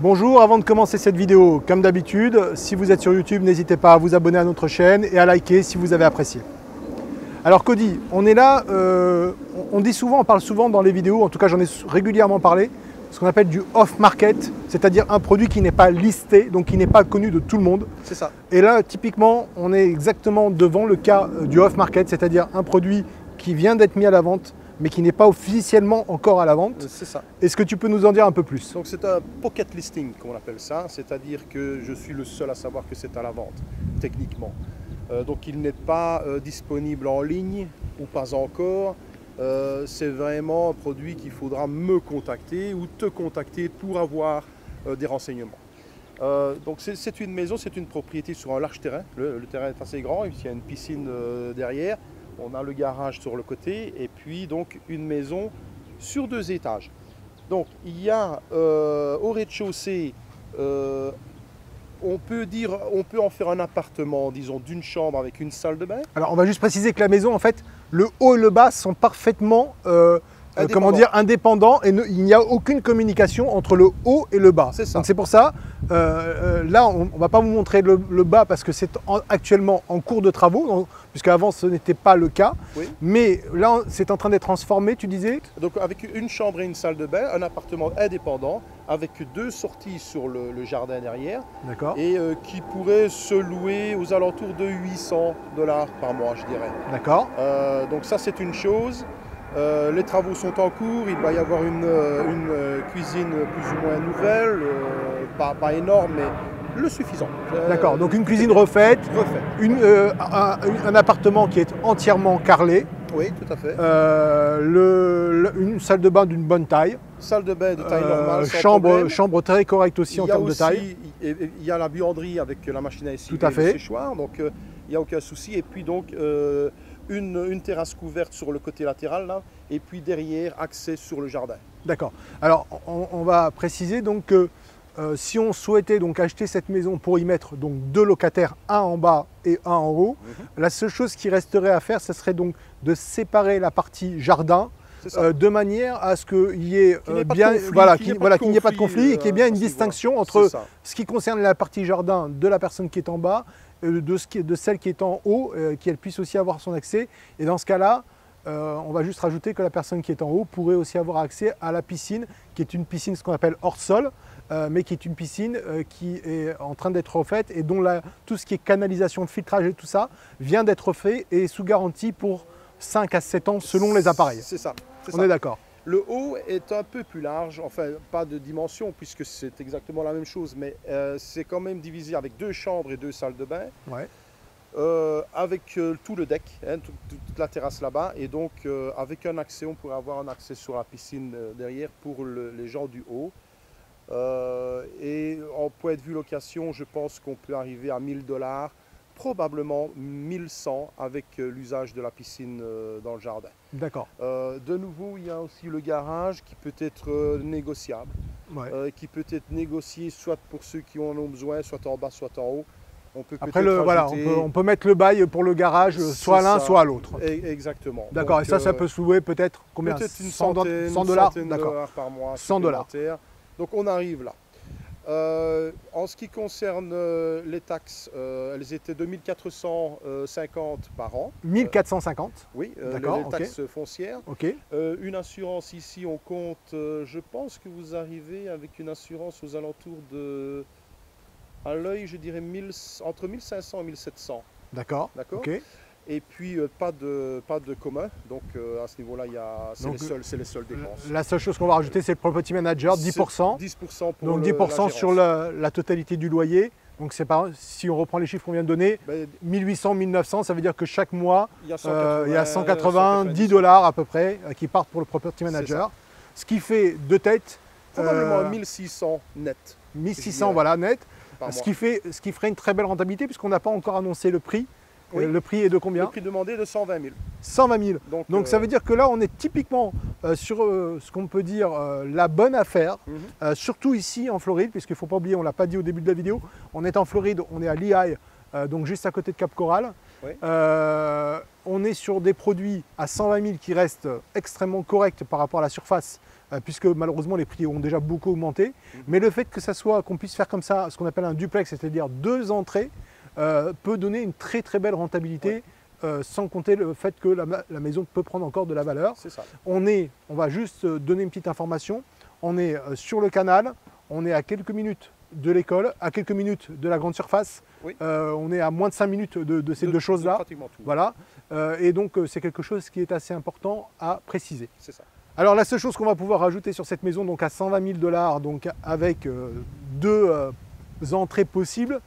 Bonjour, avant de commencer cette vidéo, comme d'habitude, si vous êtes sur YouTube, n'hésitez pas à vous abonner à notre chaîne et à liker si vous avez apprécié. Alors Cody, on est là, on parle souvent dans les vidéos, en tout cas j'en ai régulièrement parlé, ce qu'on appelle du off-market, c'est-à-dire un produit qui n'est pas listé, donc qui n'est pas connu de tout le monde. C'est ça. Et là, typiquement, on est exactement devant le cas du off-market, c'est-à-dire un produit qui vient d'être mis à la vente, mais qui n'est pas officiellement encore à la vente. C'est ça. Est-ce que tu peux nous en dire un peu plus? Donc c'est un pocket listing qu'on appelle ça, c'est-à-dire que je suis le seul à savoir que c'est à la vente, techniquement. Donc il n'est pas disponible en ligne ou pas encore. C'est vraiment un produit qu'il faudra me contacter ou te contacter pour avoir des renseignements. Donc c'est une maison, c'est une propriété sur un large terrain. Le terrain est assez grand, il y a une piscine derrière. On a le garage sur le côté et puis donc une maison sur 2 étages. Donc il y a au rez-de-chaussée, on peut en faire un appartement, disons, d'une chambre avec une salle de bain. Alors on va juste préciser que la maison, en fait, le haut et le bas sont parfaitement indépendants et il n'y a aucune communication entre le haut et le bas. C'est ça. Donc c'est pour ça, là on ne va pas vous montrer le bas parce que c'est actuellement en cours de travaux, puisqu'avant ce n'était pas le cas. Oui. Mais là c'est en train d'être transformé, tu disais? Donc avec une chambre et une salle de bain, un appartement indépendant avec 2 sorties sur le jardin derrière. D'accord. Et qui pourrait se louer aux alentours de 800 $ par mois, je dirais. D'accord. Donc ça c'est une chose. Les travaux sont en cours, il va y avoir une cuisine plus ou moins nouvelle, pas énorme, mais le suffisant. D'accord, donc une cuisine refaite, un appartement qui est entièrement carrelé. Oui, tout à fait. Une salle de bain d'une bonne taille. Salle de bain de taille normale, sans problème. Chambre très correcte aussi en termes de taille. Il y a la buanderie avec la machine à essuyer, tout à fait. Le séchoir, donc il n'y a aucun souci. Et puis donc une terrasse couverte sur le côté latéral là, et puis derrière accès sur le jardin. D'accord. Alors on va préciser donc que si on souhaitait donc acheter cette maison pour y mettre donc 2 locataires, un en bas et un en haut, la seule chose qui resterait à faire, ce serait donc de séparer la partie jardin de manière à ce qu'il y ait qu'il n'y ait pas de conflit et qu'il y ait bien une distinction entre ce qui concerne la partie jardin de la personne qui est en bas, de celle qui est en haut, qu'elle puisse aussi avoir son accès. Et dans ce cas-là, on va juste rajouter que la personne qui est en haut pourrait aussi avoir accès à la piscine, qui est une piscine ce qu'on appelle hors sol, mais qui est une piscine qui est en train d'être refaite et dont tout ce qui est canalisation, filtrage et tout ça vient d'être fait et sous garantie pour 5 à 7 ans selon les appareils. C'est ça. On est d'accord. Le haut est un peu plus large, enfin pas de dimension puisque c'est exactement la même chose, mais c'est quand même divisé avec 2 chambres et 2 salles de bain. Ouais. Avec tout le deck, toute la terrasse là-bas, et donc avec un accès, on pourrait avoir un accès sur la piscine derrière pour les gens du haut. Et en point de vue location, je pense qu'on peut arriver à 1 000 $, probablement 1 100 avec l'usage de la piscine dans le jardin. D'accord. De nouveau, il y a aussi le garage qui peut être négociable, qui peut être négocié soit pour ceux qui en ont besoin, soit en bas, soit en haut. On peut après, on peut mettre le bail pour le garage, soit l'un, soit l'autre. Exactement. D'accord, et ça peut se louer peut-être combien? Peut-être une 100 centaine de dollars par mois. 100 $. Donc on arrive là. En ce qui concerne les taxes, elles étaient de 1 450 par an. 1450? Oui, d'accord, les taxes foncières. Okay. Une assurance ici, on compte, je pense que vous arrivez avec une assurance aux alentours de... À l'œil, je dirais entre 1500 et 1700. D'accord. Okay. Et puis pas de commun, donc à ce niveau-là, c'est les seules dépenses. La seule chose qu'on va rajouter, c'est le property manager, 10%. 10% pour donc 10% sur la totalité du loyer. Donc c'est pas, si on reprend les chiffres qu'on vient de donner, 1800, 1900, ça veut dire que chaque mois, il y a 190 $ à peu près qui partent pour le property manager. Ce qui fait de tête... Probablement 1600 net. 1600, voilà, net. Ce qui ferait une très belle rentabilité puisqu'on n'a pas encore annoncé le prix. Oui. Le prix est de combien? Le prix demandé est de 120 000. 120 000. Donc ça veut dire que là, on est typiquement sur ce qu'on peut dire la bonne affaire, surtout ici en Floride, puisqu'il ne faut pas oublier, on ne l'a pas dit au début de la vidéo, on est en Floride, on est à Lehigh, donc juste à côté de Cap Coral. Oui. On est sur des produits à 120 000 qui restent extrêmement corrects par rapport à la surface puisque malheureusement les prix ont déjà beaucoup augmenté. Mais le fait que ça soit, qu'on puisse faire comme ça, ce qu'on appelle un duplex, c'est-à-dire 2 entrées, peut donner une très très belle rentabilité, sans compter le fait que la maison peut prendre encore de la valeur. C'est ça. On va juste donner une petite information, on est sur le canal, on est à quelques minutes de l'école, à quelques minutes de la grande surface, Oui. on est à moins de 5 minutes de ces deux choses-là. Pratiquement tout. Voilà. Et donc c'est quelque chose qui est assez important à préciser. C'est ça. Alors la seule chose qu'on va pouvoir rajouter sur cette maison, donc à 120 000 $, donc avec 2 entrées possibles,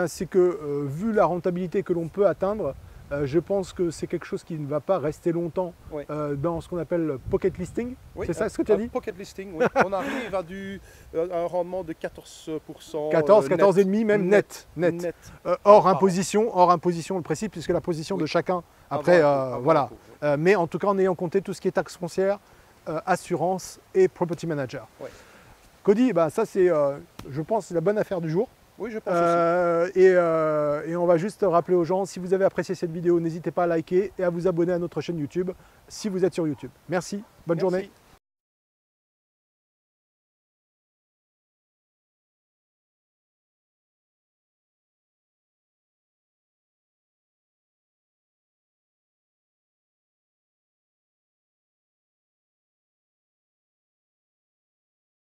c'est que vu la rentabilité que l'on peut atteindre, je pense que c'est quelque chose qui ne va pas rester longtemps Oui. dans ce qu'on appelle le pocket listing. Oui, C'est ça ce que tu as dit? Pocket listing, oui. On arrive à un rendement de 14%. 14,5 même net. Hors imposition, le principe, puisque la position de chacun, après, voilà. Mais en tout cas, en ayant compté tout ce qui est taxe foncière, assurance et property manager. Ouais. Cody, ça c'est, je pense, la bonne affaire du jour. Oui, je pense aussi. Et on va juste rappeler aux gens, si vous avez apprécié cette vidéo, n'hésitez pas à liker et à vous abonner à notre chaîne YouTube si vous êtes sur YouTube. Merci, bonne journée.